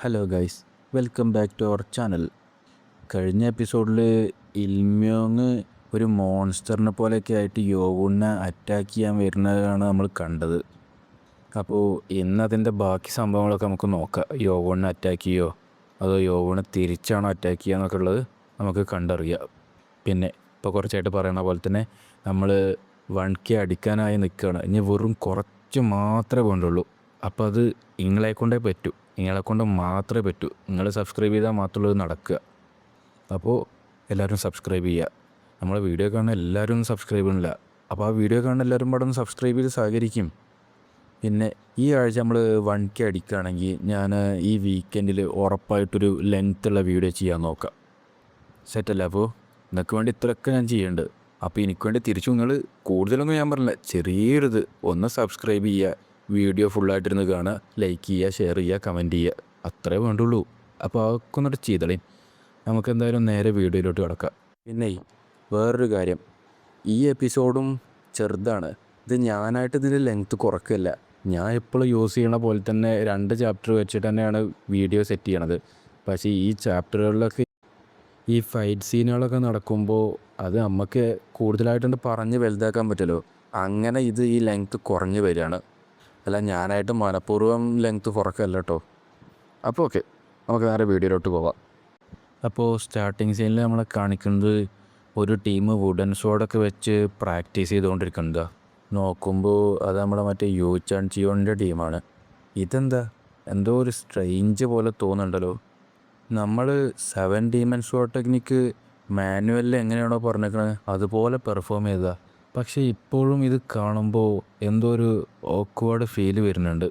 Hello guys, welcome back to our channel. കഴിഞ്ഞ എപ്പിസോഡിൽ ഇൽമ്യോങ് ഒരു മോൺസ്റ്ററിനെ പോലെയൊക്കെ ആയിട്ട് യോവുനെ അറ്റാക്ക് ചെയ്യാൻ വരുന്നതാണ് നമ്മൾ കണ്ടത്. അപ്പോൾ ഇന്ന് അതിൻ്റെ ബാക്കി സംഭവങ്ങളൊക്കെ നമുക്ക് നോക്കാം. യോവുനെ അറ്റാക്ക് ചെയ്യുമോ അതോ യോവുനെ തിരിച്ചാണോ അറ്റാക്ക് ചെയ്യുക എന്നൊക്കെ ഉള്ളത് നമുക്ക് കണ്ടറിയാം. പിന്നെ ഇപ്പോൾ കുറച്ചായിട്ട് പറയണ പോലെ തന്നെ നമ്മൾ 1K അടിക്കാനായി നിൽക്കുകയാണ്. ഇനി വെറും കുറച്ച് മാത്രമേ വേണ്ടുള്ളൂ. അപ്പോൾ അത് നിങ്ങളെക്കൊണ്ടേ പറ്റൂ, നിങ്ങളെക്കൊണ്ട് മാത്രമേ പറ്റൂ. നിങ്ങൾ സബ്സ്ക്രൈബ് ചെയ്താൽ മാത്രമുള്ളത് നടക്കുക. അപ്പോൾ എല്ലാവരും സബ്സ്ക്രൈബ് ചെയ്യുക. നമ്മളെ വീഡിയോ കാണുന്ന എല്ലാവരും ഒന്നും സബ്സ്ക്രൈബ് ചെയ്യുന്നില്ല. അപ്പോൾ ആ വീഡിയോ കാണുന്ന എല്ലാവരും പാടെ ഒന്ന് സബ്സ്ക്രൈബ് ചെയ്ത് സഹകരിക്കും. പിന്നെ ഈ ആഴ്ച നമ്മൾ 1K അടിക്കുകയാണെങ്കിൽ ഞാൻ ഈ വീക്കെൻഡിൽ ഉറപ്പായിട്ടൊരു ലെങ്ത്തുള്ള വീഡിയോ ചെയ്യാൻ നോക്കാം. സെറ്റല്ല? അപ്പോൾ നിങ്ങൾക്ക് വേണ്ടി ഇത്രയൊക്കെ ഞാൻ ചെയ്യുന്നുണ്ട്. അപ്പോൾ എനിക്ക് വേണ്ടി തിരിച്ചു നിങ്ങൾ കൂടുതലൊന്നും ഞാൻ പറഞ്ഞില്ല, ചെറിയൊരിത് ഒന്ന് സബ്സ്ക്രൈബ് ചെയ്യുക, വീഡിയോ ഫുള്ളായിട്ടിരുന്ന് കാണുക, ലൈക്ക് ചെയ്യുക, ഷെയർ ചെയ്യുക, കമൻറ്റ് ചെയ്യുക, അത്രേ വേണ്ടുള്ളൂ. അപ്പോൾ അതൊക്കെ ഒന്നിട്ട് ചെയ്തളേ. നമുക്ക് എന്തായാലും നേരെ വീഡിയോയിലോട്ട് കിടക്കാം. പിന്നെ വേറൊരു കാര്യം, ഈ എപ്പിസോഡും ചെറുതാണ്. ഇത് ഞാനായിട്ട് ഇതിൻ്റെ ലെങ്ത്ത് കുറയ്ക്കില്ല. ഞാൻ എപ്പോഴും യൂസ് ചെയ്യണ പോലെ തന്നെ 2 ചാപ്റ്റർ വെച്ചിട്ട് തന്നെയാണ് വീഡിയോ സെറ്റ് ചെയ്യണത്. പക്ഷേ ഈ ചാപ്റ്ററുകളിലൊക്കെ ഈ ഫൈറ്റ് സീനുകളൊക്കെ നടക്കുമ്പോൾ അത് നമുക്ക് കൂടുതലായിട്ടുണ്ട് പറഞ്ഞ് വലുതാക്കാൻ പറ്റുമല്ലോ. അങ്ങനെ ഇത് ഈ ലെങ്ത്ത് കുറഞ്ഞ് വരികയാണ്. അല്ല, ഞാനായിട്ട് മനഃപൂർവ്വം ലെങ്ത്ത് കുറക്കല്ല കേട്ടോ. അപ്പോൾ ഓക്കെ, നമുക്ക് നേരെ വീഡിയോയിലോട്ട് പോവാം. അപ്പോൾ സ്റ്റാർട്ടിങ് സീനിൽ നമ്മളെ കാണിക്കുന്നത് ഒരു ടീം വുഡൻ സോഡൊക്കെ വെച്ച് പ്രാക്ടീസ് ചെയ്തുകൊണ്ടിരിക്കുന്നത്. നോക്കുമ്പോൾ അത് നമ്മളെ മറ്റേ യു ചാൻ ചിയോണിൻ്റെ ടീമാണ്. ഇതെന്താ എന്തോ ഒരു സ്ട്രെയിഞ്ച് പോലെ തോന്നുന്നുണ്ടല്ലോ. നമ്മൾ 7 ഡീമൺ സ്വോർഡ് ടെക്നിക്ക് മാനുവലിൽ എങ്ങനെയാണോ പറഞ്ഞേക്കണത് അതുപോലെ പെർഫോം ചെയ്തതാ. പക്ഷേ ഇപ്പോഴും ഇത് കാണുമ്പോൾ എന്തോ ഒരു ഓക്വേർഡ് ഫീല് വരുന്നുണ്ട്.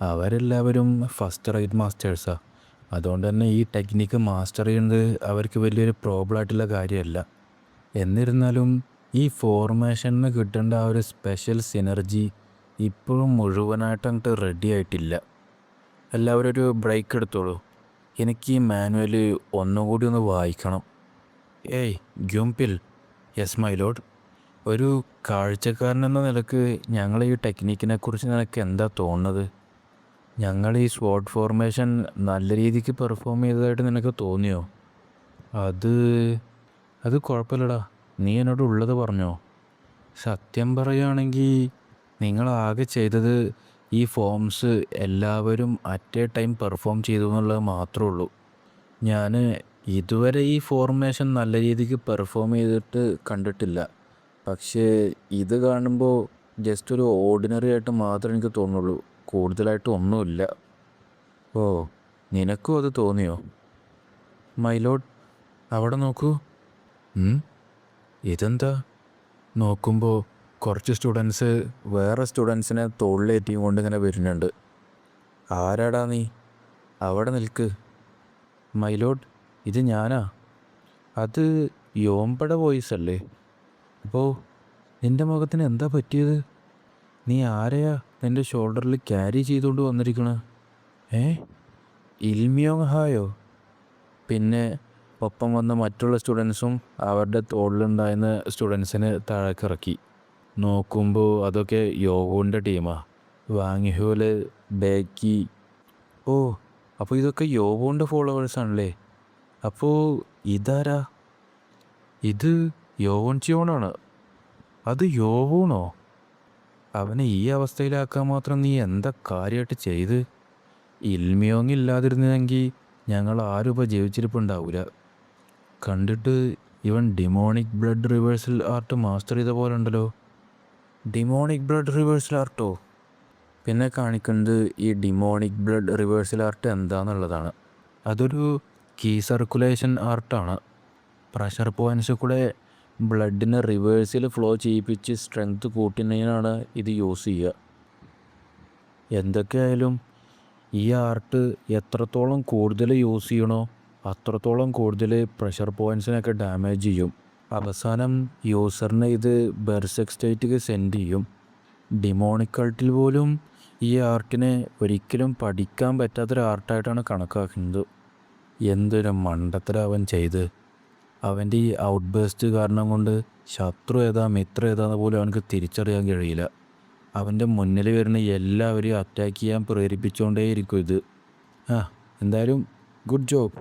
അവരെല്ലാവരും ഫസ്റ്റ് റൈറ്റ് മാസ്റ്റേഴ്സാണ്. അതുകൊണ്ട് തന്നെ ഈ ടെക്നിക്ക് മാസ്റ്റർ ചെയ്യുന്നത് അവർക്ക് വലിയൊരു പ്രോബ്ലം ആയിട്ടുള്ള കാര്യമല്ല. എന്നിരുന്നാലും ഈ ഫോർമേഷനിൽ കിട്ടേണ്ട ആ ഒരു സ്പെഷ്യൽ സിനർജി ഇപ്പോഴും മുഴുവനായിട്ട് അങ്ങോട്ട് റെഡി ആയിട്ടില്ല. എല്ലാവരും ഒരു ബ്രേക്ക് എടുത്തോളൂ. എനിക്ക് ഈ മാനുവൽ ഒന്നുകൂടി ഒന്ന് വായിക്കണം. ഏയ് ഗ്യുംപിൽ. Yes my lord. ഒരു കാഴ്ചക്കാരനെന്ന നിലക്ക് ഞങ്ങൾ ഈ ടെക്നിക്കിനെ കുറിച്ച് നിനക്ക് എന്താ തോന്നുന്നത്? ഞങ്ങൾ ഈ സ്വോർഡ് ഫോർമേഷൻ നല്ല രീതിക്ക് പെർഫോം ചെയ്തതായിട്ട് നിനക്ക് തോന്നിയോ? അത് കുഴപ്പമില്ലടാ, നീ എന്നോട് ഉള്ളത് പറഞ്ഞോ. സത്യം പറയുകയാണെങ്കിൽ നിങ്ങളാകെ ചെയ്തത് ഈ ഫോംസ് എല്ലാവരും അറ്റ് എ ടൈം പെർഫോം ചെയ്തു എന്നുള്ളത് മാത്രമേ ഉള്ളൂ. ഞാൻ ഇതുവരെ ഈ ഫോർമേഷൻ നല്ല രീതിക്ക് പെർഫോം ചെയ്തിട്ട് കണ്ടിട്ടില്ല. പക്ഷേ ഇത് കാണുമ്പോൾ ജസ്റ്റ് ഒരു ഓർഡിനറി ആയിട്ട് മാത്രമേ എനിക്ക് തോന്നുള്ളൂ, കൂടുതലായിട്ട് ഒന്നുമില്ല. ഓ, നിനക്കും അത് തോന്നിയോ? മൈലോഡ്, അവിടെ നോക്കൂ. ഇതെന്താ? നോക്കുമ്പോൾ കുറച്ച് സ്റ്റുഡൻസ് വേറെ സ്റ്റുഡൻസിനെ തോളിലേറ്റിയും കൊണ്ട് ഇങ്ങനെ വരുന്നുണ്ട്. ആരാടാ നീ? അവിടെ നിൽക്ക്. മൈലോഡ്, ഇത് ഞാനാ. അത് യോമ്പട വോയിസ് അല്ലേ? അപ്പോൾ നിൻ്റെ മുഖത്തിന് എന്താ പറ്റിയത്? നീ ആരെയാ നിൻ്റെ ഷോൾഡറിൽ ക്യാരി ചെയ്തുകൊണ്ട് വന്നിരിക്കണ? ഇൽമ്യോങ് ഹായോ? പിന്നെ ഒപ്പം വന്ന മറ്റുള്ള സ്റ്റുഡൻസും അവരുടെ തോളിലുണ്ടായിരുന്ന സ്റ്റുഡൻസിനെ താഴേക്കിറക്കി. നോക്കുമ്പോൾ അതൊക്കെ യോവുൻ്റെ ടീമാണ്. വാങ്ഹ്യോല്, ബേക്കി. ഓ, അപ്പോൾ ഇതൊക്കെ യോവുൻ്റെ ഫോളോവേഴ്സാണല്ലേ? അപ്പോൾ ഇതാരാ? ഇത് യോവോൺ ചിയോണാണ്. അത് യോവൂണോ? അവനെ ഈ അവസ്ഥയിലാക്കാൻ മാത്രം നീ എന്താ കാര്യമായിട്ട് ചെയ്ത്? ഇൽമ്യോങ് ഇല്ലാതിരുന്നെങ്കിൽ ഞങ്ങൾ ആരും ഇപ്പോൾ ജീവിച്ചിരിപ്പുണ്ടാവില്ല. കണ്ടിട്ട് ഇവൻ demonic blood reversal art master ചെയ്ത പോലെ ഉണ്ടല്ലോ. ഡിമോണിക് ബ്ലഡ് റിവേഴ്സൽ ആർട്ടോ? പിന്നെ കാണിക്കുന്നത് ഈ ഡിമോണിക് ബ്ലഡ് റിവേഴ്സൽ ആർട്ട് എന്താണെന്നുള്ളതാണ്. അതൊരു കീ സർക്കുലേഷൻ ആർട്ടാണ്. പ്രഷർ പോയിൻറ്റ്സ് കൂടെ ബ്ലഡിനെ റിവേഴ്സിൽ ഫ്ലോ ചെയ്യിപ്പിച്ച് സ്ട്രെങ്ത് കൂട്ടുന്നതിനാണ് ഇത് യൂസ് ചെയ്യുക. എന്തൊക്കെയായാലും ഈ ആർട്ട് എത്രത്തോളം കൂടുതൽ യൂസ് ചെയ്യണോ അത്രത്തോളം കൂടുതൽ പ്രഷർ പോയിൻറ്റ്സിനൊക്കെ ഡാമേജ് ചെയ്യും. അവസാനം യൂസറിനെ ഇത് ബെർസെക് സ്റ്റേറ്റിലേക്ക് സെൻഡ് ചെയ്യും. ഡിമോണിക് കൾട്ടിൽ പോലും ഈ ആർട്ടിനെ ഒരിക്കലും പഠിക്കാൻ പറ്റാത്തൊരു ആർട്ടായിട്ടാണ് കണക്കാക്കുന്നത്. എന്തൊരു മണ്ടത്തരം അവൻ ചെയ്ത്. അവൻ്റെ ഈ ഔട്ട് ബേസ്റ്റ് കാരണം കൊണ്ട് ശത്രു ഏതാ മിത്രം ഏതാന്ന് പോലും അവനക്ക് തിരിച്ചറിയാൻ കഴിയില്ല. അവൻ്റെ മുന്നിൽ വരുന്ന എല്ലാവരെയും അറ്റാക്ക് ചെയ്യാൻ പ്രേരിപ്പിച്ചുകൊണ്ടേയിരിക്കും ഇത്. എന്തായാലും ഗുഡ് ജോബ്.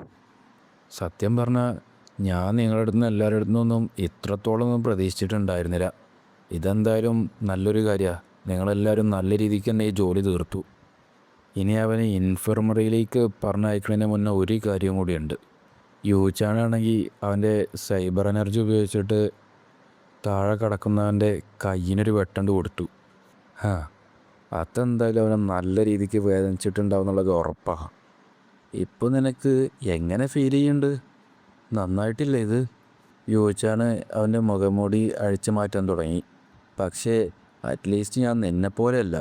സത്യം പറഞ്ഞാൽ ഞാൻ നിങ്ങളുടെ അടുത്ത് നിന്ന് എല്ലാവരുടെ അടുത്തു നിന്നൊന്നും ഇത്രത്തോളമൊന്നും പ്രതീക്ഷിച്ചിട്ടുണ്ടായിരുന്നില്ല. ഇതെന്തായാലും നല്ലൊരു കാര്യമാണ്. നിങ്ങളെല്ലാവരും നല്ല രീതിക്ക് തന്നെ ഈ ജോലി തീർത്തു. ഇനി അവനെ ഇൻഫർമറിയിലേക്ക് പറഞ്ഞയക്കുന്നതിന് മുന്നേ ഒരു കാര്യം കൂടിയുണ്ട്. യൂച്ചാനാണെങ്കിൽ അവൻ്റെ സൈബർ എനർജി ഉപയോഗിച്ചിട്ട് താഴെ കിടക്കുന്നവൻ്റെ കയ്യിനൊരു വെട്ടണ്ട് കൊടുത്തു. അതെന്തായാലും അവനെ നല്ല രീതിക്ക് വേദനിച്ചിട്ടുണ്ടാവും എന്നുള്ളത് ഉറപ്പാണ്. ഇപ്പോൾ നിനക്ക് എങ്ങനെ ഫീൽ ചെയ്യുന്നുണ്ട്? നന്നായിട്ടില്ല ഇത്? യൂച്ചാന് അവൻ്റെ മുഖംമൂടി അഴിച്ചു മാറ്റാൻ തുടങ്ങി. പക്ഷേ അറ്റ്ലീസ്റ്റ് ഞാൻ നിന്നെപ്പോലെയല്ല.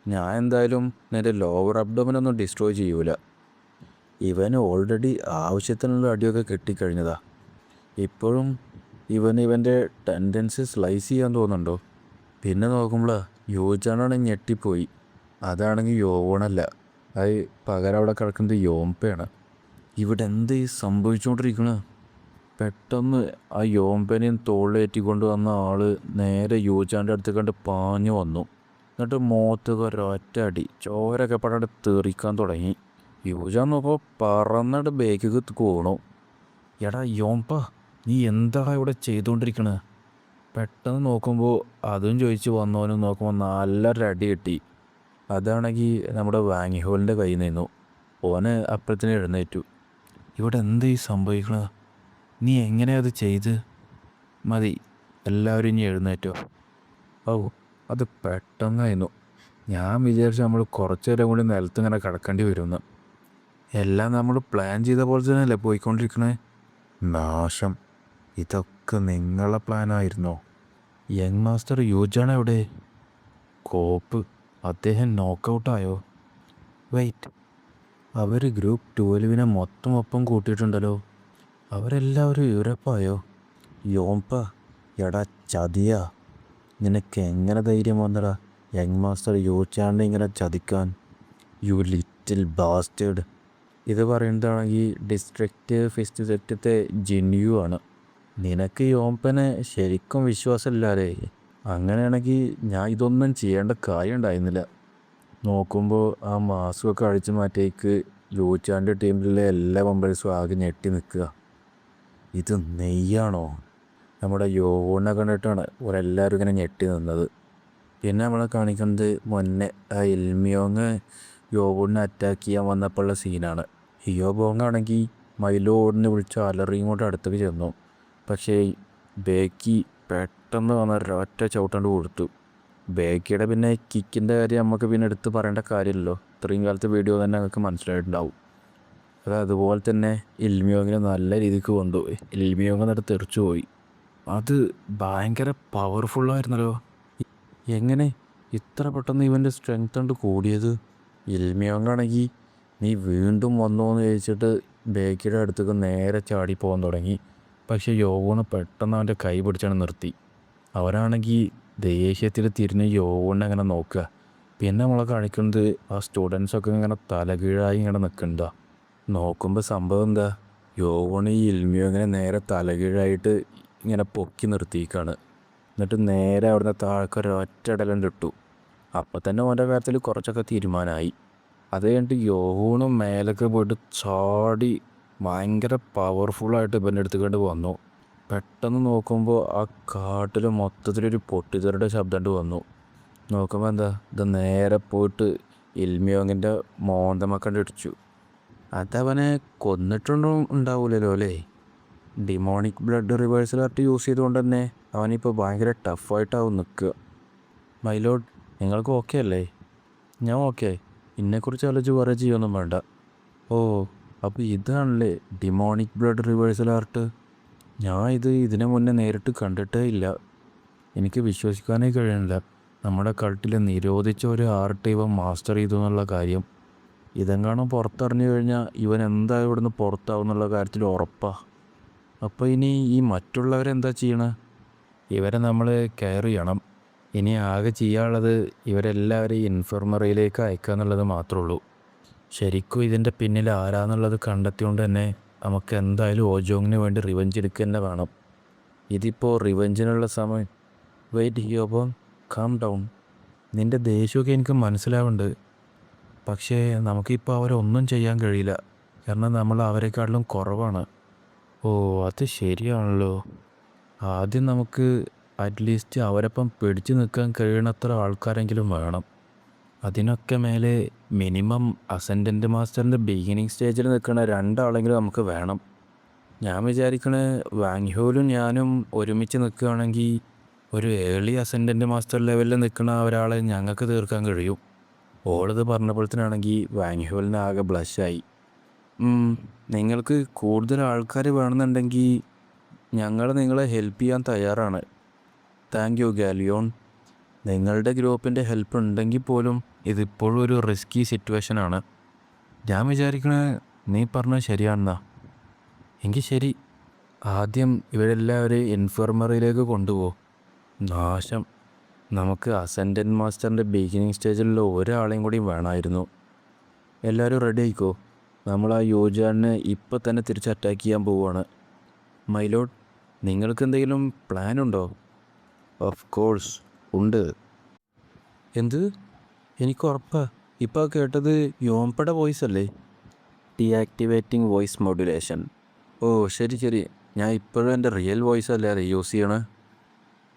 ഞാൻ എന്തായാലും നിൻ്റെ ലോവർ അബ്ഡോമിനൊന്നും ഡിസ്ട്രോയ് ചെയ്യൂല. ഇവന് ഓൾറെഡി ആവശ്യത്തിനുള്ള അടിയൊക്കെ കിട്ടിക്കഴിഞ്ഞതാ. ഇപ്പോഴും ഇവൻ്റെ ടെൻഡൻസി സ്ലൈസ് ചെയ്യാൻ തോന്നുന്നുണ്ടോ? പിന്നെ നോക്കുമ്പോൾ യോജാനാണെങ്കിൽ ഞെട്ടിപ്പോയി. അതാണെങ്കിൽ യോവണല്ല, അത് പകരം അവിടെ കിടക്കുന്നത് യോംപ്പയാണ്. ഇവിടെ എന്ത് സംഭവിച്ചുകൊണ്ടിരിക്കണേ? പെട്ടെന്ന് ആ യോംപ്പനെയും തോളിലേറ്റിക്കൊണ്ട് വന്ന ആൾ നേരെ യൂജാൻ്റെ അടുത്ത് കണ്ട് പാഞ്ഞു വന്നു. എന്നിട്ട് മുഖത്തൊക്കെ ഒരൊറ്റ അടി, ചോരൊക്കെ പടം തെറിക്കാൻ തുടങ്ങി. യൂജാൻ നോക്കുമ്പോൾ പറന്നിട്ട് ബേക്കിക്ക് പോകണു. എടാ യോംപ്പ, നീ എന്താടാ ഇവിടെ ചെയ്തുകൊണ്ടിരിക്കണേ? പെട്ടെന്ന് നോക്കുമ്പോൾ അതും ചോദിച്ച് വന്നവനും നോക്കുമ്പോൾ നല്ലൊരടി കിട്ടി. അതാണെങ്കിൽ നമ്മുടെ വാങ്ങിഹോളിൻ്റെ കയ്യിൽ നിന്നു. ഓന് അപ്പഴത്തിന് എഴുന്നേറ്റു. ഇവിടെ എന്ത് സംഭവിക്കണത്? നീ എങ്ങനെയാ അത് ചെയ്ത്? മതി, എല്ലാവരും ഇനി എഴുന്നേറ്റോ. അത് പെട്ടെന്നായിരുന്നു. ഞാൻ വിചാരിച്ചു നമ്മൾ കുറച്ചു നേരം കൂടി നിലത്തിങ്ങനെ കിടക്കേണ്ടി വരുമെന്ന്. എല്ലാം നമ്മൾ പ്ലാൻ ചെയ്ത പോലെ തന്നെയല്ലേ പോയിക്കൊണ്ടിരിക്കണേ? നാശം, ഇതൊക്കെ നിങ്ങളെ പ്ലാനായിരുന്നോ? യങ് മാസ്റ്റർ യൂജാണ് എവിടെ? കോപ്പ്, അദ്ദേഹം നോക്കൗട്ടായോ? വെയിറ്റ്, അവർ ഗ്രൂപ്പ് 12 മൊത്തം ഒപ്പം കൂട്ടിയിട്ടുണ്ടല്ലോ. അവരെല്ലാവരും യൂറപ്പായോ? യോംപ്പ, എടാ ചതിയാ, നിനക്ക് എങ്ങനെ ധൈര്യം വന്നടാ യങ് മാസ്റ്റർ യൂച്ചാണ്ട് ഇങ്ങനെ ചതിക്കാൻ? U little bastard. ഇത് പറയുന്നതാണെങ്കിൽ ഡിസ്ട്രിക്റ്റ് ഫിസ്റ്റ് സെറ്റത്തെ ജിൻയു ആണ്. നിനക്ക് യോംപ്പനെ ശരിക്കും വിശ്വാസമില്ലാതെ? അങ്ങനെയാണെങ്കിൽ ഞാൻ ഇതൊന്നും ചെയ്യേണ്ട കാര്യം ഉണ്ടായിരുന്നില്ല. നോക്കുമ്പോൾ ആ മാസ്കൊക്കെ അഴിച്ചു മാറ്റിയേക്ക് യൂച്ചാൻ്റെ ടീമിലെ എല്ലാ മെമ്പേഴ്സും ആകെ ഞെട്ടി നിൽക്കുക. ഇത് നെയ്യാണോ? നമ്മുടെ യോവനെ കണ്ടിട്ടാണ് ഓരെല്ലാവരും ഇങ്ങനെ ഞെട്ടി നിന്നത്. പിന്നെ നമ്മളെ കാണിക്കുന്നത് മുന്നേ ആ ഇൽമിയോങ് യോവനെ അറ്റാക്ക് ചെയ്യാൻ വന്നപ്പോഴുള്ള സീനാണ്. ഹിയോബോങ് ആണെങ്കിൽ മൈലോഡിനെ വിളിച്ച് അലറിയും കൊണ്ട് അടുത്തേക്ക് ചെന്നു. പക്ഷേ ബേക്കി പെട്ടെന്ന് വന്ന ഒരൊറ്റ ചവിട്ടണ്ട് കൊടുത്തു. ബേക്കിയുടെ പിന്നെ കിക്കിൻ്റെ കാര്യം നമുക്ക് പിന്നെ എടുത്ത് പറയേണ്ട കാര്യമില്ലല്ലോ. ഇത്രയും കാലത്തെ വീഡിയോ തന്നെ നമുക്ക് മനസ്സിലായിട്ടുണ്ടാവും. അതുപോലെ തന്നെ ഇൽമിയോങ്ങിനെ നല്ല രീതിക്ക് കൊണ്ടുപോയി. ഇൽമിയോങ് എന്നിട്ട് തെറിച്ചു പോയി. അത് ഭയങ്കര പവർഫുള്ളായിരുന്നല്ലോ. എങ്ങനെ ഇത്ര പെട്ടെന്ന് ഇവൻ്റെ സ്ട്രെങ്ത് കൊണ്ട് കൂടിയത്? ഇൽമിയോങ് ആണെങ്കിൽ നീ വീണ്ടും വന്നോ എന്ന് ചോദിച്ചിട്ട് ബേക്കിയുടെ അടുത്തേക്ക് നേരെ ചാടി പോകാൻ തുടങ്ങി. പക്ഷേ യോവണ് പെട്ടെന്ന് അവൻ്റെ കൈ പിടിച്ചാണ് നിർത്തി. അവരാണെങ്കിൽ ദേഷ്യത്തിൽ തിരിഞ്ഞ് യോവനെ അങ്ങനെ നോക്കുക. പിന്നെ നമ്മളെ കാണിക്കുന്നത് ആ സ്റ്റുഡൻസൊക്കെ ഇങ്ങനെ തലകീഴായി ഇങ്ങനെ നിൽക്കണ്ട. നോക്കുമ്പോൾ സംഭവം എന്താ, യോവണ് ഈ ഇൽമിയോങ്ങിനെ നേരെ തലകീഴായിട്ട് ഇങ്ങനെ പൊക്കി നിർത്തിയേക്കാണ്. എന്നിട്ട് നേരെ അവിടുന്ന് താഴേക്ക് ഒരൊറ്റ ഇടലുണ്ട് ഇട്ടു. അപ്പം തന്നെ ഓൻ്റെ കാര്യത്തിൽ കുറച്ചൊക്കെ തീരുമാനമായി. അത് കഴിഞ്ഞിട്ട് യോവണും മേലൊക്കെ പോയിട്ട് ചാടി ഭയങ്കര പവർഫുള്ളായിട്ട് ഇവൻ്റെ അടുത്തേക്ക് വന്നു. പെട്ടെന്ന് നോക്കുമ്പോൾ ആ കാട്ടിൽ മൊത്തത്തിലൊരു പൊട്ടിത്തെറിയുടെ ശബ്ദം വന്നു. നോക്കുമ്പോൾ എന്താ, ഇത് നേരെ പോയിട്ട് ഇൽമിയോങ്ങിൻ്റെ മോന്തമക്കണ്ട് ഇടിച്ചു. അതവനെ കൊന്നിട്ടൊന്നും ഉണ്ടാവില്ലല്ലോ അല്ലേ? Demonic blood reversal art use ചെയ്തുകൊണ്ട് തന്നെ അവനിപ്പോൾ ഭയങ്കര ടഫായിട്ടാവും നിൽക്കുക. മൈലോഡ്, നിങ്ങൾക്ക് ഓക്കെ അല്ലേ? ഞാൻ ഓക്കെ. എന്നെക്കുറിച്ച് ആലോചിച്ച് വേറെ ചെയ്യൊന്നും വേണ്ട. അപ്പോൾ ഇതാണല്ലേ ഡിമോണിക് ബ്ലഡ് റിവേഴ്സൽ ആർട്ട്? ഞാൻ ഇതിനു മുന്നേ നേരിട്ട് കണ്ടിട്ടേ ഇല്ല. എനിക്ക് വിശ്വസിക്കാനേ കഴിയണില്ല നമ്മുടെ കൾട്ടിൽ നിരോധിച്ച ഒരു ആർട്ട് ഇവൻ മാസ്റ്റർ ചെയ്തു എന്നുള്ള കാര്യം. ഇതെങ്ങാനും പുറത്തറിഞ്ഞു കഴിഞ്ഞാൽ ഇവൻ എന്തായാലും ഇവിടുന്ന് പുറത്താവും എന്നുള്ള കാര്യത്തിൽ ഉറപ്പാണ്. അപ്പോൾ ഇനി ഈ മറ്റുള്ളവരെന്താ ചെയ്യണേ? ഇവരെ നമ്മൾ കെയർ ചെയ്യണം. ഇനി ആകെ ചെയ്യാനുള്ളത് ഇവരെല്ലാവരെയും ഇൻഫർമറിയിലേക്ക് അയക്കുക എന്നുള്ളത് മാത്രമേ ഉള്ളൂ. ശരിക്കും ഇതിൻ്റെ പിന്നിൽ ആരാന്നുള്ളത് കണ്ടെത്തിയോണ്ട് തന്നെ നമുക്ക് എന്തായാലും ഓജോങ്ങിന് വേണ്ടി റിവെഞ്ച് എടുക്കുക തന്നെ വേണം. ഇതിപ്പോൾ റിവെഞ്ചിനുള്ള സമയം. വെയിറ്റ് ഹിയോബോങ്, കാം ഡൗൺ. നിൻ്റെ ദേഷ്യമൊക്കെ എനിക്ക് മനസ്സിലാവുന്നുണ്ട്. പക്ഷേ നമുക്കിപ്പോൾ അവരെ ഒന്നും ചെയ്യാൻ കഴിയില്ല, കാരണം നമ്മൾ അവരെക്കാട്ടിലും കുറവാണ്. ഓ, അത് ശരിയാണല്ലോ. ആദ്യം നമുക്ക് അറ്റ്ലീസ്റ്റ് അവരൊപ്പം പിടിച്ചു നിൽക്കാൻ കഴിയണത്ര ആൾക്കാരെങ്കിലും വേണം. അതിനൊക്കെ മേലെ മിനിമം അസെൻഡൻറ്റ് മാസ്റ്ററിൻ്റെ ബിഗിനിങ് സ്റ്റേജിൽ നിൽക്കുന്ന 2 ആളെങ്കിലും നമുക്ക് വേണം. ഞാൻ വിചാരിക്കണ വാങ്ഹോലും ഞാനും ഒരുമിച്ച് നിൽക്കുകയാണെങ്കിൽ ഒരു ഏർലി അസെൻഡൻറ്റ് മാസ്റ്റർ ലെവലിൽ നിൽക്കുന്ന ഒരാളെ ഞങ്ങൾക്ക് തീർക്കാൻ കഴിയും. ഓളിത് പറഞ്ഞപ്പോഴത്തേനാണെങ്കിൽ വാങ്ഹോലിന് ആകെ ബ്ലഷായി. നിങ്ങൾക്ക് കൂടുതൽ ആൾക്കാർ വേണമെന്നുണ്ടെങ്കിൽ ഞങ്ങൾ നിങ്ങളെ ഹെൽപ്പ് ചെയ്യാൻ തയ്യാറാണ്. താങ്ക് യു ഗാലിയോൺ. നിങ്ങളുടെ ഗ്രൂപ്പിൻ്റെ ഹെൽപ്പ് ഉണ്ടെങ്കിൽ പോലും ഇതിപ്പോഴും ഒരു റിസ്കി സിറ്റുവേഷനാണ്. ഞാൻ വിചാരിക്കണേ നീ പറഞ്ഞത് ശരിയാണെന്നാ. എങ്കിൽ ശരി, ആദ്യം ഇവരെല്ലാവരെയും ഇൻഫർമറിയിലേക്ക് കൊണ്ടുപോകും. നാശം, നമുക്ക് അസെൻഡൻറ്റ് മാസ്റ്ററിൻ്റെ ബിഗിനിങ് സ്റ്റേജിലുള്ള ഒരാളെയും കൂടി വേണമായിരുന്നു. എല്ലാവരും റെഡി ആയിക്കോ, നമ്മൾ ആ യോജാനെ ഇപ്പം തന്നെ തിരിച്ച് അറ്റാക്ക് ചെയ്യാൻ പോവുകയാണ്. മൈലോഡ്, നിങ്ങൾക്ക് എന്തെങ്കിലും പ്ലാൻ ഉണ്ടോ? ഓഫ് കോഴ്സ് ഉണ്ട്. എന്ത്? എനിക്ക് ഉറപ്പാ. ഇപ്പോൾ കേട്ടത് യോംപയുടെ വോയിസ് അല്ലേ? Deactivating voice modulation. ഓ ശരി, ഞാൻ ഇപ്പോഴും എൻ്റെ റിയൽ വോയിസ് അല്ലേ അത് യൂസ് ചെയ്യണേ.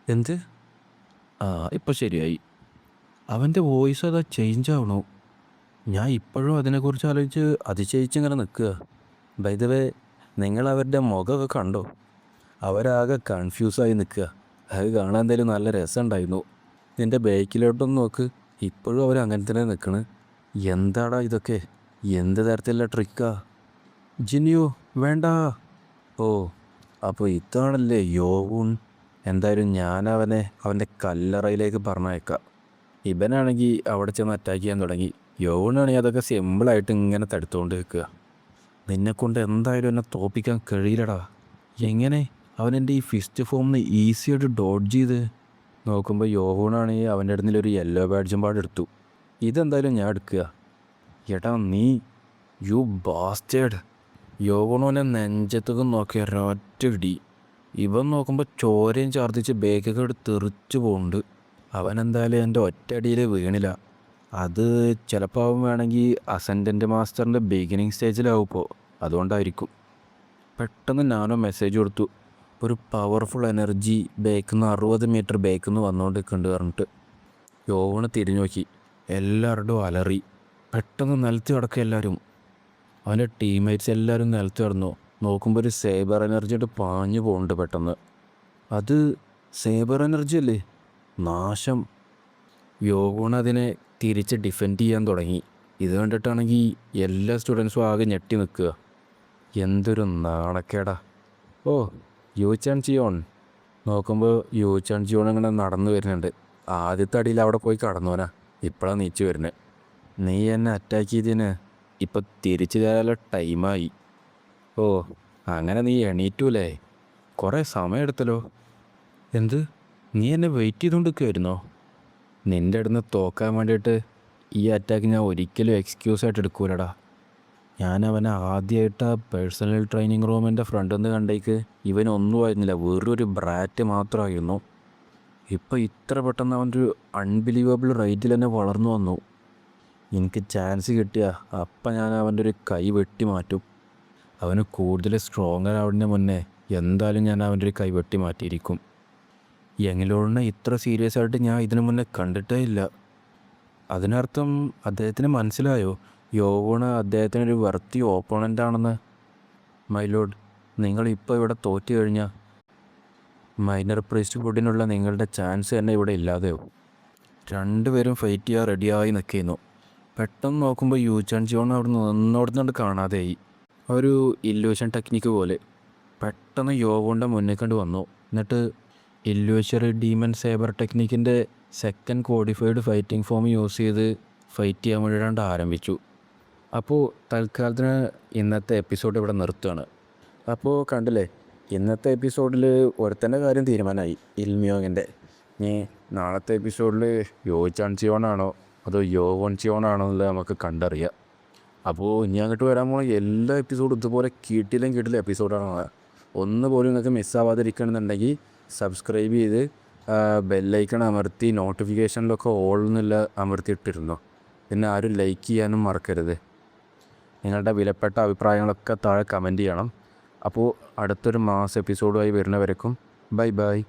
എന്ത്? ഇപ്പോൾ ശരിയായി. അവൻ്റെ വോയിസ് അതാ ചേഞ്ച് ആവണു. ഞാൻ ഇപ്പോഴും അതിനെക്കുറിച്ച് ആലോചിച്ച് അതിശയിച്ചിങ്ങനെ നിൽക്കുക. ബൈ ദ വേ, നിങ്ങൾ അവരുടെ മുഖമൊക്കെ കണ്ടോ? അവരാകെ കൺഫ്യൂസായി നിൽക്കുക. അത് കാണാൻ എന്തായാലും നല്ല രസമുണ്ടായിരുന്നു. നിൻ്റെ ബേക്കിലോട്ടൊന്ന് നോക്ക്, ഇപ്പോഴും അവർ അങ്ങനെ തന്നെ നിൽക്കണ്. എന്താടാ ഇതൊക്കെ? എന്ത് തരത്തിലുള്ള ട്രിക്കാ? ജിനിയോ വേണ്ട. ഓ, അപ്പോൾ ഇതാണല്ലേ യോവൂൺ. എന്തായാലും ഞാൻ അവൻ്റെ കല്ലറയിലേക്ക് പറഞ്ഞയക്കാം. ഇവനാണെങ്കിൽ അവിടെ ചെന്ന് അറ്റാക്ക് ചെയ്യാൻ തുടങ്ങി. യോവൂണാണെങ്കിൽ അതൊക്കെ സിമ്പിളായിട്ട് ഇങ്ങനെ തടുത്തുകൊണ്ട് നിൽക്കുക. നിന്നെക്കൊണ്ട് എന്തായാലും എന്നെ തോൽപ്പിക്കാൻ കഴിയില്ലടാ. എങ്ങനെ അവനെൻ്റെ ഈ ഫിസ്റ്റ് ഫോമിന് ഈസിയായിട്ട് ഡോഡ്ജ് ചെയ്ത്? നോക്കുമ്പോൾ യോവൂണാണെങ്കിൽ അവൻ്റെ അടുത്തൊരു യെല്ലോ ബാഡ്ജും പാടെടുത്തു. ഇതെന്തായാലും ഞാൻ എടുക്കുക. എടാ നീ, യു ബാസ്റ്റേഡ്. യോവൂണോനെ നെഞ്ചത്തൊക്കെ നോക്കിയ ഒരൊറ്റ ഇടി. ഇവൻ നോക്കുമ്പോൾ ചോരയും ഛർദ്ദിച്ച് ബേക്കൊക്കെ എടുത്ത് തെറിച്ചു പോകുന്നുണ്ട്. അവനെന്തായാലും എൻ്റെ ഒറ്റയടിയിൽ വീണില്ല. അത് ചിലപ്പോൾ അവൻ വേണമെങ്കിൽ അസെൻഡൻറ്റ് മാസ്റ്ററിൻ്റെ ബിഗിനിങ് സ്റ്റേജിലാവും, അതുകൊണ്ടായിരിക്കും. പെട്ടെന്ന് ഞാനോ മെസ്സേജ് കൊടുത്തു, ഒരു പവർഫുൾ എനർജി ബേക്കിൽ നിന്ന് 60 മീറ്റർ ബേക്കിൽ നിന്ന് വന്നുകൊണ്ടിരിക്കുന്നുണ്ട് പറഞ്ഞിട്ട്. യോവണ് തിരിഞ്ഞു നോക്കി. എല്ലാവരുടെയും അലറി. പെട്ടെന്ന് നിലത്ത് കിടക്കുക എല്ലാവരും. അവൻ്റെ ടീംമേറ്റ്സ് എല്ലാവരും നിലത്ത് കിടന്നു. നോക്കുമ്പോൾ ഒരു സേബർ എനർജി ആയിട്ട് പാഞ്ഞു പോകുന്നുണ്ട് പെട്ടെന്ന്. അത് സേബർ എനർജി അല്ലേ? നാശം. യോവൂൺ അതിനെ തിരിച്ച് ഡിഫെൻഡ് ചെയ്യാൻ തുടങ്ങി. ഇത് കണ്ടിട്ടാണെങ്കിൽ എല്ലാ സ്റ്റുഡൻസും ആകെ ഞെട്ടി നിൽക്കുക. എന്തൊരു നാണക്കേടാ. ഓ, യു ചാൻ ജിയോൺ. നോക്കുമ്പോൾ യു ചാൻ ജിയോൺ ഇങ്ങനെ നടന്നു വരുന്നുണ്ട്. ആദ്യത്തെ അടിയിൽ അവിടെ പോയി കടന്നോനാ, ഇപ്പോഴാണ് നീച്ചു വരുന്നത്. നീ എന്നെ അറ്റാക്ക് ചെയ്തതിന് ഇപ്പം തിരിച്ചു തരാനുള്ള ടൈമായി. ഓ, അങ്ങനെ നീ എണീറ്റൂലേ? കുറേ സമയമെടുത്തല്ലോ. എന്ത്? നീ എന്നെ വെയിറ്റ് ചെയ്തുകൊണ്ട് നിൽക്കുമായിരുന്നോ? നിൻ്റെ അടുത്ത് തോക്കാൻ വേണ്ടിയിട്ട് ഈ അറ്റാക്ക് ഞാൻ ഒരിക്കലും എക്സ്ക്യൂസായിട്ട് എടുക്കൂലടാ. ഞാൻ അവനെ ആദ്യമായിട്ട് ആ പേഴ്സണൽ ട്രെയിനിങ് റൂമിൻ്റെ ഫ്രണ്ടിൽ നിന്ന് കണ്ടേക്ക് ഇവനൊന്നും ആയിരുന്നില്ല, വേറൊരു ബ്രാറ്റ് മാത്രമായിരുന്നു. ഇപ്പോൾ ഇത്ര പെട്ടെന്ന് അവൻ്റെ ഒരു അൺബിലീവബിൾ റേറ്റിൽ തന്നെ വളർന്നു വന്നു. എനിക്ക് ചാൻസ് കിട്ടിയ അപ്പം ഞാൻ അവൻ്റെ ഒരു കൈ വെട്ടി മാറ്റും. അവന് കൂടുതൽ സ്ട്രോങ്ങർ ആവുന്നതിന് മുന്നേ എന്തായാലും ഞാൻ അവൻ്റെ ഒരു കൈ വെട്ടി മാറ്റിയിരിക്കും. യങ്ങിലോണിനെ ഇത്ര സീരിയസ് ആയിട്ട് ഞാൻ ഇതിനു മുന്നേ കണ്ടിട്ടേ ഇല്ല. അതിനർത്ഥം അദ്ദേഹത്തിന് മനസ്സിലായോ യോവൂണ് അദ്ദേഹത്തിനൊരു വർത്തി ഓപ്പോണൻ്റ് ആണെന്ന്? മൈലോഡ്, നിങ്ങളിപ്പോൾ ഇവിടെ തോറ്റു കഴിഞ്ഞാൽ മൈനർ പ്രീസ്റ്റ് ഫുഡിനുള്ള നിങ്ങളുടെ ചാൻസ് തന്നെ ഇവിടെ ഇല്ലാതെയോ? രണ്ടുപേരും ഫൈറ്റ് ചെയ്യാൻ റെഡിയായി നിൽക്കുന്നു. പെട്ടെന്ന് നോക്കുമ്പോൾ യു ചാൻ ജിയോൺ അവിടെ നിന്നോടുന്നുണ്ട് കാണാതെയായി. ഒരു ഇല്യൂഷൻ ടെക്നിക്ക് പോലെ പെട്ടെന്ന് യോവൂണിൻ്റെ മുന്നിൽ കണ്ട് വന്നു. എന്നിട്ട് ഇല്യൂഷറി ഡീമൻ സേബർ ടെക്നിക്കിൻ്റെ second codified fighting form use ചെയ്ത് ഫൈറ്റ് ചെയ്യാൻ വേണ്ടിയിട്ട് ആരംഭിച്ചു. അപ്പോൾ തൽക്കാലത്തിന് ഇന്നത്തെ എപ്പിസോഡ് ഇവിടെ നിർത്തുകയാണ്. അപ്പോൾ കണ്ടില്ലേ, ഇന്നത്തെ എപ്പിസോഡിൽ ഒരുത്തൻ്റെ കാര്യം തീരുമാനമായി, ഇൽമ്യോങ്ങിൻ്റെ. ഇനി നാളത്തെ എപ്പിസോഡിൽ യോ ചാൻ ജിയോൺ ആണോ അതോ യോവോൺ ജിയോൺ ആണോ എന്നുള്ളത് നമുക്ക് കണ്ടറിയാം. അപ്പോൾ ഇനി അങ്ങോട്ട് വരാൻ പോകുന്ന എല്ലാ എപ്പിസോഡും ഇതുപോലെ കിട്ടില്ല എപ്പിസോഡാണ്. ഒന്ന് പോലും നിങ്ങൾക്ക് മിസ്സാവാതിരിക്കണമെന്നുണ്ടെങ്കിൽ സബ്സ്ക്രൈബ് ചെയ്ത് ബെല്ലൈക്കൺ അമർത്തി നോട്ടിഫിക്കേഷനിലൊക്കെ ഓൾ എന്നുള്ള അമർത്തിയിട്ടിരുന്നു. പിന്നെ ആരും ലൈക്ക് ചെയ്യാനും മറക്കരുത്. നിങ്ങളുടെ വിലപ്പെട്ട അഭിപ്രായങ്ങളൊക്കെ താഴെ കമൻറ്റ് ചെയ്യണം. അപ്പോൾ അടുത്തൊരു മാസ് എപ്പിസോഡുമായി വരുന്നവരേക്കും ബൈ ബൈ.